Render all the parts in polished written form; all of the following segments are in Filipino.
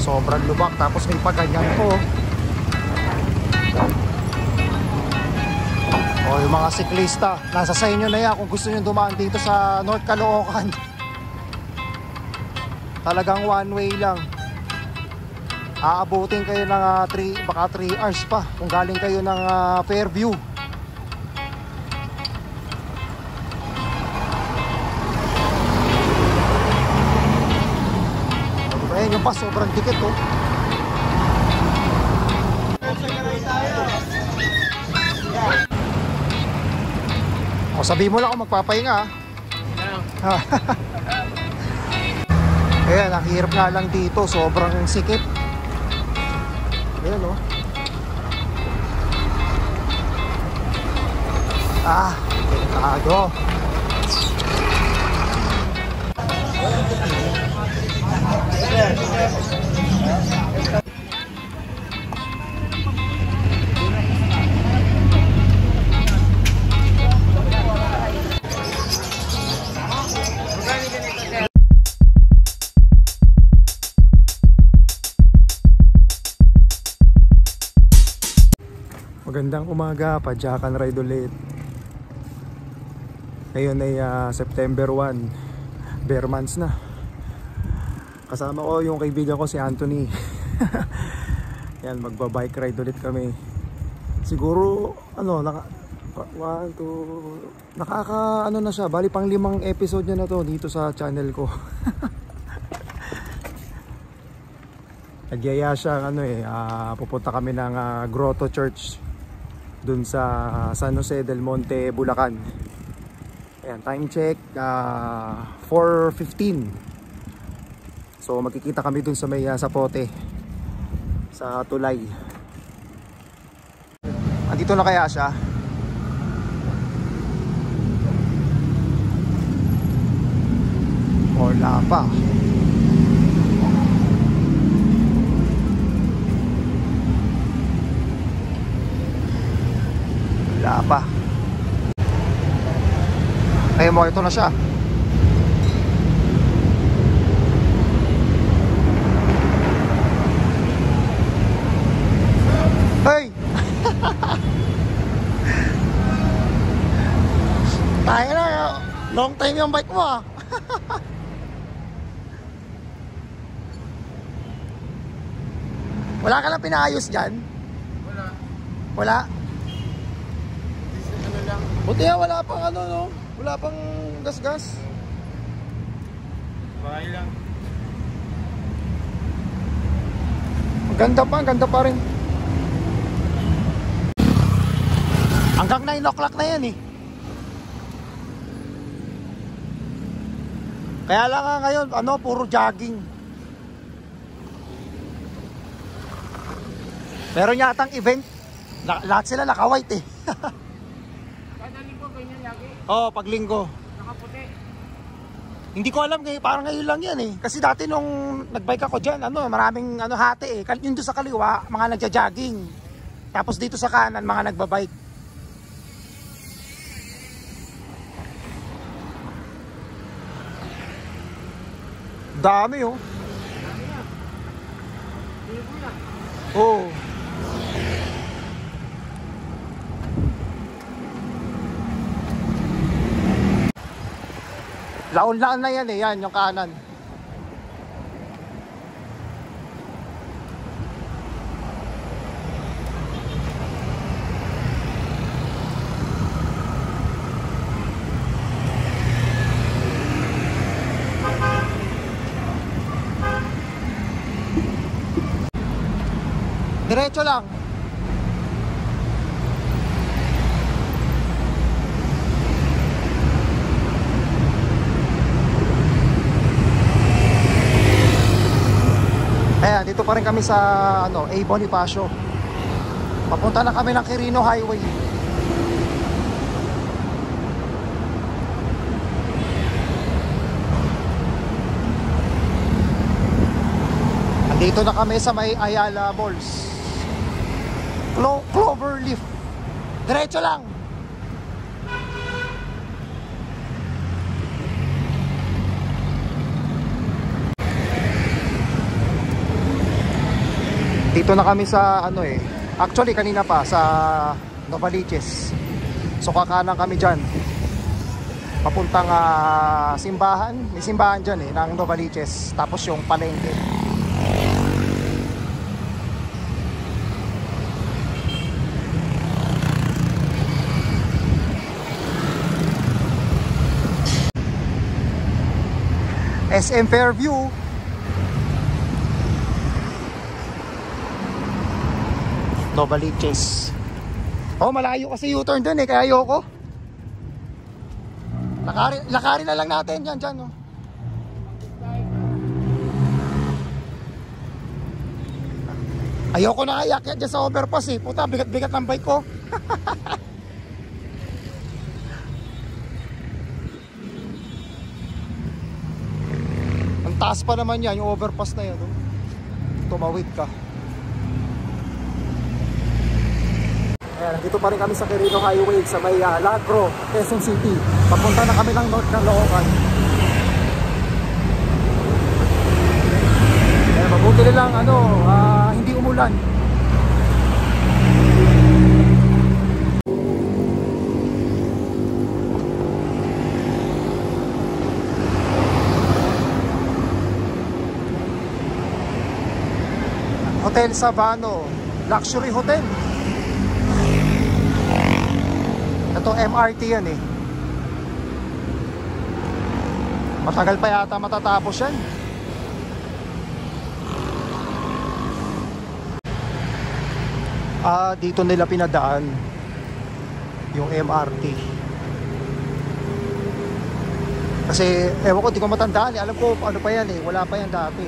Sobrang lubak, tapos may paganyan po. O yung mga siklista, nasa sa inyo na yan kung gusto nyo dumaan dito sa North Caloocan. Talagang one way lang. Aabutin kayo ng baka 3 hours pa kung galing kayo ng Fairview. Ayan yung pa, sobrang dikit oh. O sabi mo lang kung magpapahinga ha. Ayan, ang hirap nga lang dito, sobrang sikip. Ayan o. Delikado. Magandang umaga, Padyakan Ride ulit. Ngayon ay September 1, bare months na. Kasama ko yung kaibigan ko si Anthony. Yan, magba-bike ride ulit kami. Siguro nakaka na siya, bali pang 5 episode niya na to dito sa channel ko. Nagyaya siya pupunta kami ng Grotto Church dun sa San Jose del Monte, Bulacan. Ayan, time check 4:15. So magkikita kami dun sa may Sapote, sa Tulay. Andito na kaya siya? Wala pa. Wala pa. Ay mo, ito na siya. Hey! Tayo na, long time yung bike mo ah. Wala ka lang pinaayos dyan? Wala. Wala? Buti nga wala pang no? Wala pang gas-gas. Bahay lang. Ang ganda pa rin. Hanggang 9 o'clock na yan eh. Kaya lang nga ngayon, puro jogging. Meron yatang event. Lahat sila naka-white eh. Oo, pag linggo. Nakaputi. Hindi ko alam, parang ngayon lang yan eh. Kasi dati nung nagbike ako dyan, maraming hati eh. Yung doon sa kaliwa, mga nagja-jogging. Tapos dito sa kanan, mga nagbabike. Dami oh. Oo. Laon-laon na yan eh, yan yung kanan. Diretso lang. Ayan, dito pa rin kami sa A. Bonifacio. Papunta na kami ng Quirino Highway. Andito na kami sa may Ayala Malls. Cloverleaf. Diretso lang. Dito na kami sa ano eh. Actually kanina pa sa Novaliches. So kakanan kami dyan. Papuntang simbahan. May simbahan dyan eh ng Novaliches. Tapos yung palengke. SM Fairview. Novaliches. Oh, malayo kasi U-turn dun eh, kaya ayoko. Lakarin na lang natin yan dyan, oh. Ayoko na iakyat dyan sa overpass eh. Puta, bigat-bigat ng bike ko. Ang taas pa naman yan, yung overpass na yan, oh. Tumawid ka. Ayan, dito pa rin kami sa Quirino Highway sa may Lagro, Quezon City. Papunta na kami ng north ng Caloocan. Ayan, mabuti nilang hindi umulan. Hotel Sabano, luxury hotel. Ito MRT yan eh. Matagal pa yata matatapos yan. Dito nila pinadaan yung MRT. Kasi ewan ko, di ko matandaan eh. Alam ko ano pa yan eh. Wala pa yan dati.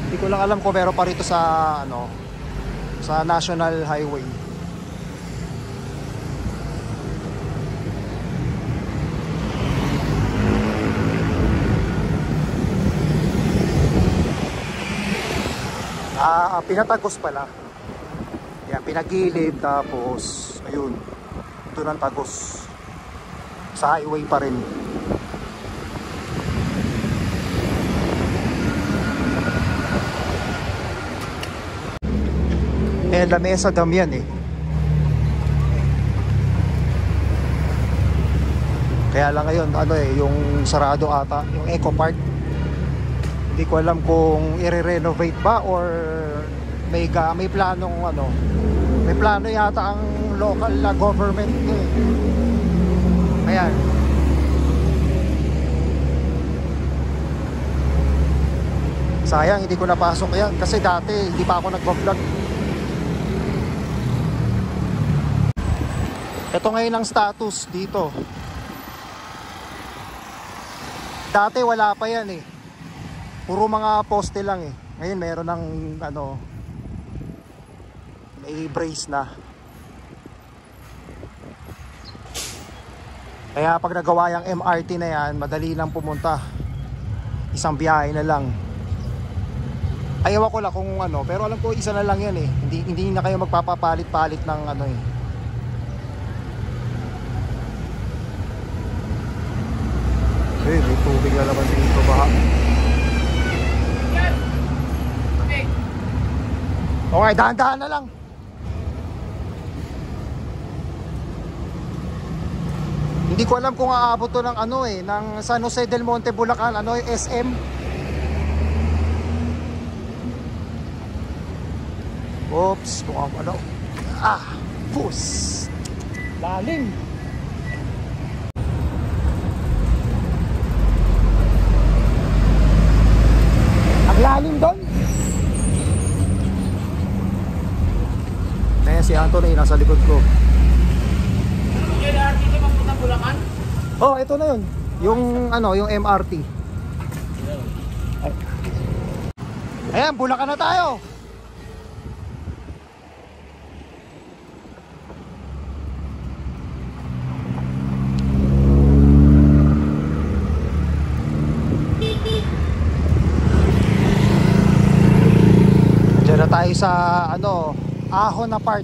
Hindi ko lang alam kung meron pa rito sa sa National Highway. Pinatagos pala. Yan, pinagilid tapos ayun. Ito ng tagos. Sa highway pa rin. La Mesa Dam yan eh. Kaya lang ngayon yung sarado ata, yung Eco Park. Hindi ko alam kung i-renovate ba or may planong may plano yata ang local government eh. Ayan. Sayang hindi ko napasok yan kasi dati hindi pa ako nag-vlog. Ito ngayon ang status dito. Dati wala pa yan eh. Puro mga poste lang eh. Ngayon meron ng may brace na. Kaya pag nagawa yung MRT na yan, madali lang pumunta. Isang biyahe na lang. Ayaw ko lang kung pero alam ko isa na lang yan eh. Hindi na kayo magpapapalit-palit ng eh. May tubig na naman dito ba? Okay, dahan-dahan na lang. Hindi ko alam kung aabot to ng ng San Jose del Monte, Bulacan, SM. Oops, kung bus. Lalim. Lalim doon. Si Anthony nasa likod ko. Yung LRT ito magpunta Bulacan? Oh, ito na yun. Yung MRT. Ayan, Bulacan na tayo. Diyan na tayo sa Ahon na part.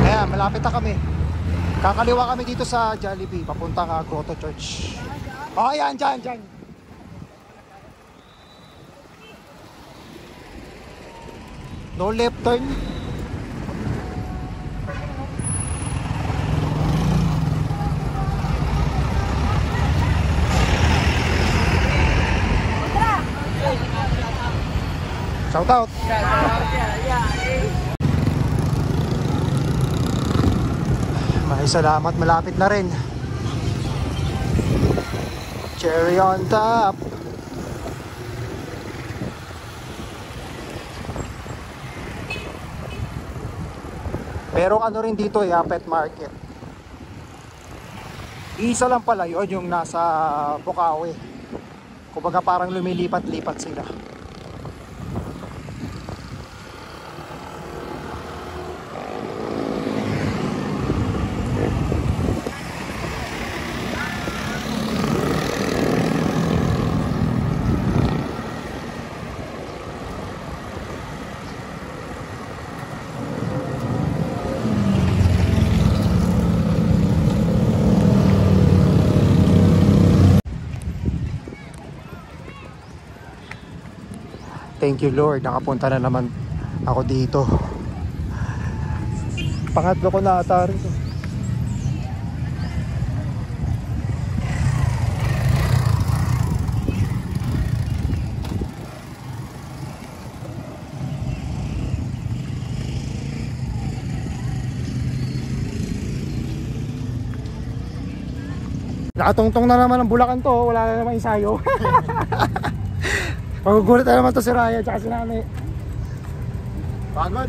Ayan, malapit na kami. Kakaliwa kami dito sa Jollibee, papuntang Grotto Church. Oh, yan, dyan. No left turn. Shout out. Maraming salamat, malapit na rin. Cherry on top. Pero ano rin dito pet market. Isa lang pala yun yung nasa Bukawi. Kumbaga parang lumilipat-lipat sila. Thank you Lord, nakapunta na naman ako dito. Pangatlo ko na ata rin. Nakatungtong na naman ang Bulacan to, wala na naman ensayo. Magugulat na naman to si Raya at si Nanay. Pagod.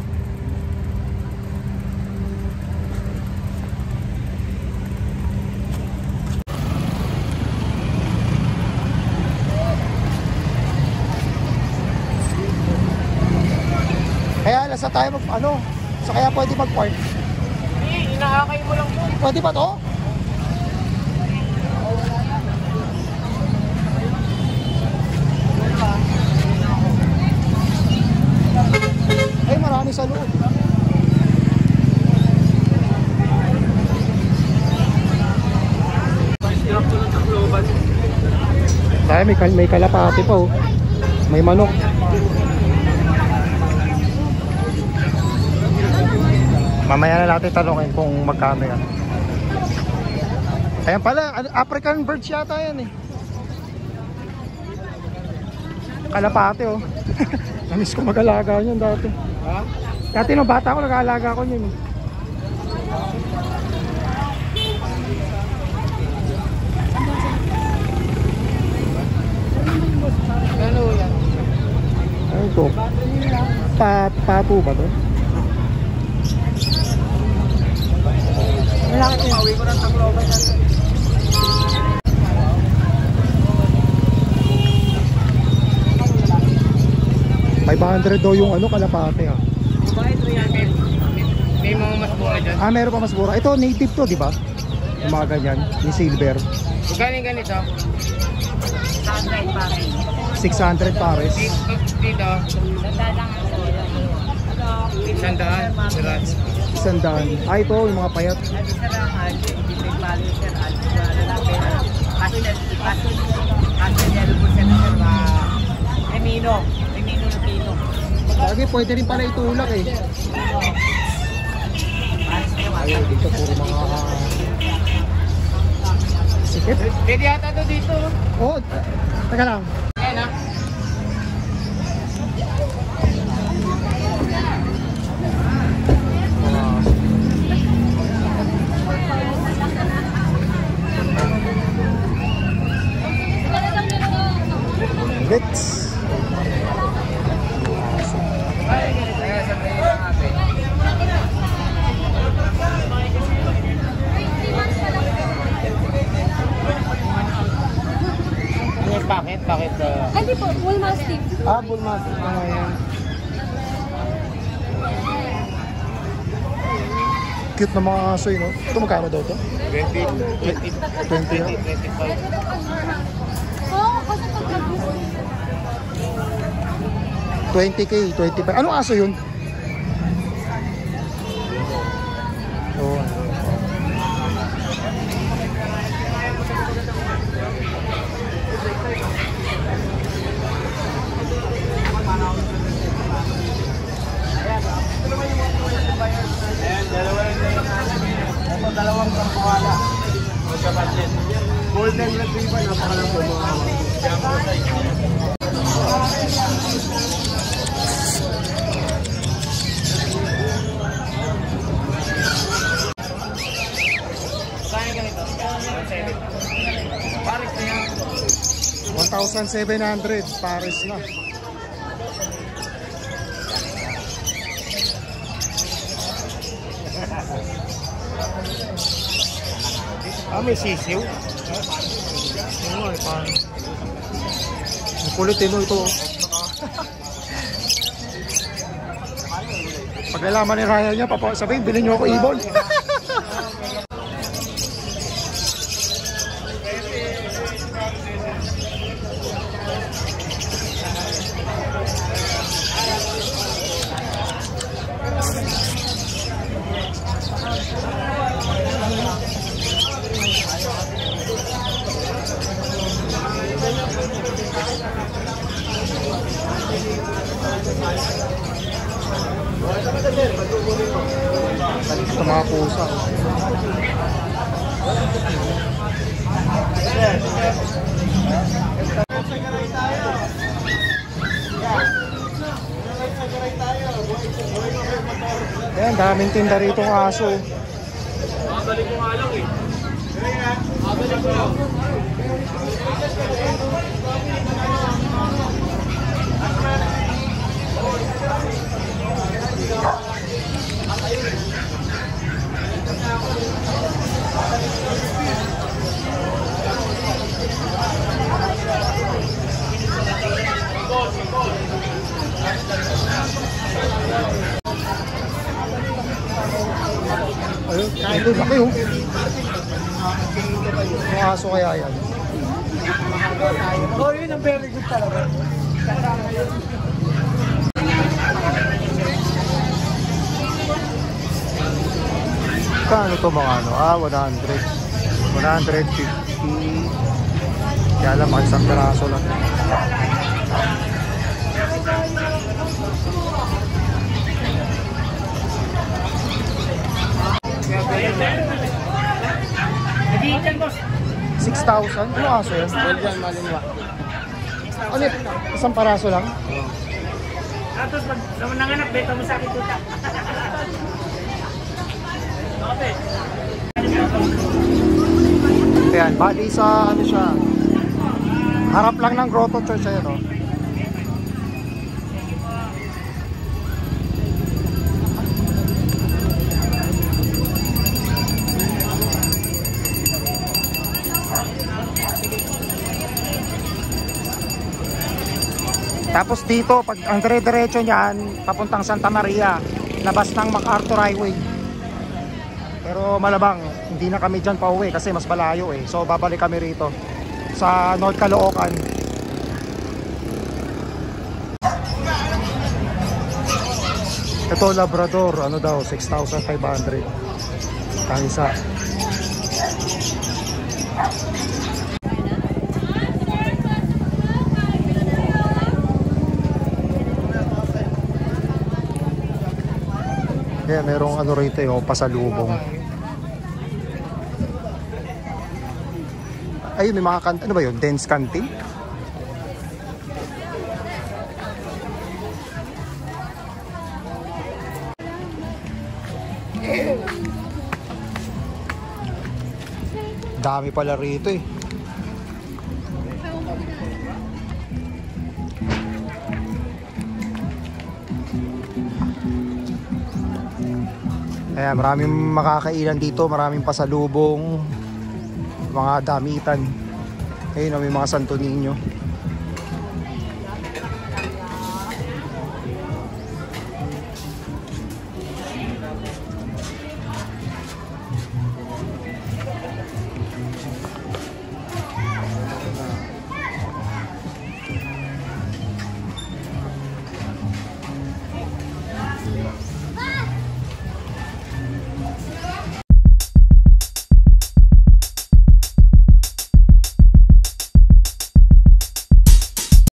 Kaya nasa tayo so kaya pwede mag-park. Inaakay mo lang po. Pwede ba to? Ay, marami sa loob. Tayo may kalapati pa oh. May manok. Mamaya na natin tanongin kung magkano yan. Ayan pala, African birds yata yan eh. Kalapati oh. Namiss ko mag-alaga niyan dati. Ha? Dati nung bata ako nag-aalaga ko niyan. Ano yan? Ano to? Pato ba to? Malaki ito. Pauwi ko ng Tacloban natin. May 500 daw yung kalapate ha. Bakit 300? May mga mas mura dyan. Ah, meron pa mas mura. Ito native to, di ba? Yung mga ganyan, yung silver. Galing ganito. 600 pares. 600 pares. Dito. 100. Ah, ito yung mga payat. Emino na pino. Lagi pwede rin pala itulak eh. Ayun, dito puro mga sikit. Pwede yata to dito. Oh, teka lang. Ayan ah. Let's Bakit? Hindi po, bull mastiff. ah, bull mastiff na yan. Cute na mga aso yun, no? Ito magkano daw to? 20 na? 25. Oo, kasi pag-abis. 20k, 25. Anong aso yun? Oh, Golden Retriever, napakalang po mga saan ganito? 1,700 Paris na. may sisiw. Oo, parang ang kulit no ito. Pag nalaman ni Ryan niya, sabihin, bilhin niyo ako ibon. Ito mga pusa. Ayan, daming tinda rito ng aso. Babalik ko nga lang eh. Babalik ko lang. Ayun, ito laki oh. Yung aso kaya yan. Oh, yun ang very good talaga. Kano to mga ano? 100. 150. Kaya lang, isang peraso lang. Nag-iitan, boss. 6,000? Ano aso yan? Well dyan, malinwa. Ano yun? Isang paraso lang? Tapos pag nanganak, beta mo sa akin tuta. Ayan, bali sa ano siya, harap lang ng Grotto Church ayan oh. Tapos dito, pag ang dire-diretso niyan, papuntang Santa Maria, labas ng MacArthur Highway. Pero malabang, hindi na kami dyan pauwi kasi mas malayo eh. So babalik kami rito sa North Caloocan. Ito Labrador, ano daw, 6,500. Kaisa. Kaya merong ano rito yung pasalubong. Ayun, may mga ano ba yun? Dance canteen? Dami pala rito eh. Ayan, maraming makakainan dito, maraming pasalubong, mga damitan. Ayun, may mga Santo Niño.